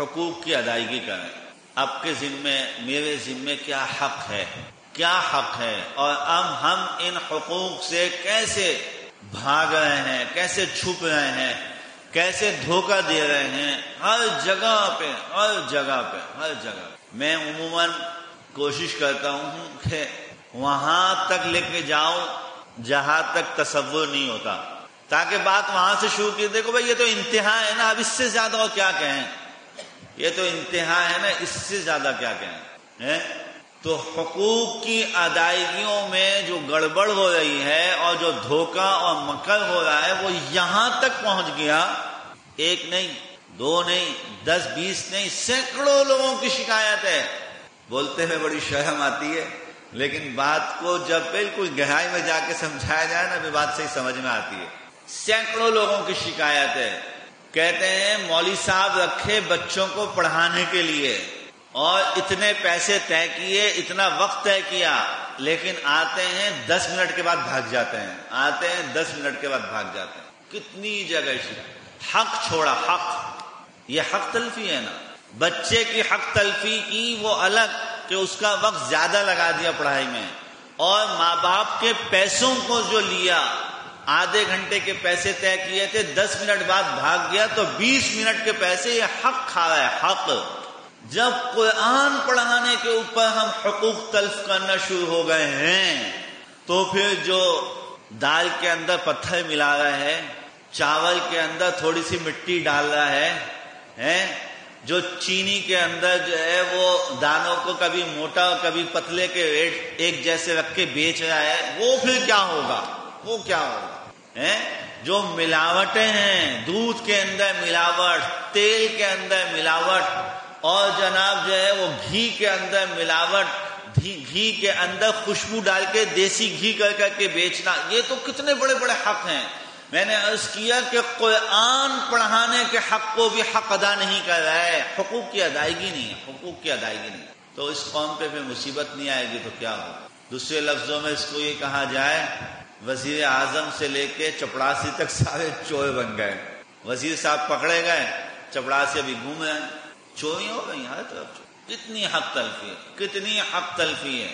حقوق کی ادائیگی کریں. آپ کے ذمے میرے ذمے کیا حق ہے، کیا حق ہے، اور اب ہم ان حقوق سے کیسے بھاگ رہے ہیں، کیسے چھپ رہے ہیں، کیسے دھوکہ دے رہے ہیں. ہر جگہ پہ ہر جگہ پہ ہر جگہ میں عموماً کوشش کرتا ہوں کہ وہاں تک لے کے جاؤں جہاں تک تصور نہیں ہوتا، تاکہ بات وہاں سے شروع کی. دیکھو بھائی، یہ تو انتہا ہے نا، اب اس سے زیادہ اور کیا کہیں، یہ تو انتہا ہے نا، اس سے زیادہ کیا کہیں. تو حقوق کی ادائیگیوں میں جو گڑبڑ ہو رہی ہے اور جو دھوکہ اور مکر ہو رہا ہے وہ یہاں تک پہنچ گیا. ایک نہیں، دو نہیں، 10 20 نہیں، سینکڑوں لوگوں کی شکایت ہے. بولتے ہوئے بڑی شرم آتی ہے، لیکن بات کو جب بالکل گہرائی میں جا کے سمجھایا جائے نا، بھی بات صحیح سمجھ میں آتی ہے. سینکڑوں لوگوں کی شکایت ہے. کہتے ہیں مولوی صاحب رکھے بچوں کو پڑھانے کے لیے اور اتنے پیسے طے کیے، اتنا وقت طے کیا، لیکن آتے ہیں 10 منٹ کے بعد بھاگ جاتے ہیں، آتے ہیں 10 منٹ کے بعد بھاگ جاتے ہیں. کتنی جگہ حق چھوڑا. حق، یہ حق تلفی ہے نا. بچے کی حق تلفی کی وہ الگ کہ اس کا وقت زیادہ لگا دیا پڑھائی میں، اور ماں باپ کے پیسوں کو جو لیا، آدھے گھنٹے کے پیسے طے کیے تھے، 10 منٹ بعد بھاگ گیا تو 20 منٹ کے پیسے. یہ حق کھا رہا ہے، حق. جب قرآن پڑھانے کے اوپر ہم حقوق تلف کرنا شروع ہو گئے ہیں تو پھر جو دال کے اندر پتھر ملا رہا ہے، چاول کے اندر تھوڑی سی مٹی ڈال رہا ہے، جو چینی کے اندر جو ہے وہ دانوں کو کبھی موٹا اور کبھی پتلے کے ریٹ ایک جیسے رکھ کے بیچ رہا ہے، وہ پھر کیا ہوگا، وہ کیا ہوگا. جو ملاوٹیں ہیں، دودھ کے اندر ملاوٹ، تیل کے اندر ملاوٹ، اور جناب جو ہے وہ گھی کے اندر ملاوٹ، گھی کے اندر خوشبو ڈال کے دیسی گھی کر کر کے بیچنا، یہ تو کتنے بڑے بڑے حق ہیں. میں نے عرض کیا کہ قرآن پڑھانے کے حق کو بھی حق ادا نہیں کر رہا ہے. حقوق کی ادائیگی نہیں ہے، حقوق کی ادائیگی نہیں. تو اس قوم پہ پھر مصیبت نہیں آئے گی تو کیا ہوگا. دوسرے لفظوں میں اس کو یہ کہا جائے، وزیر اعظم سے لے کے چپڑاسی تک سارے چور بن گئے. وزیر صاحب پکڑے گئے، چپڑاسی ابھی گھوم رہے ہیں. چوری ہو گئی ہر طرف. کتنی حق تلفی ہے، کتنی حق تلفی ہے.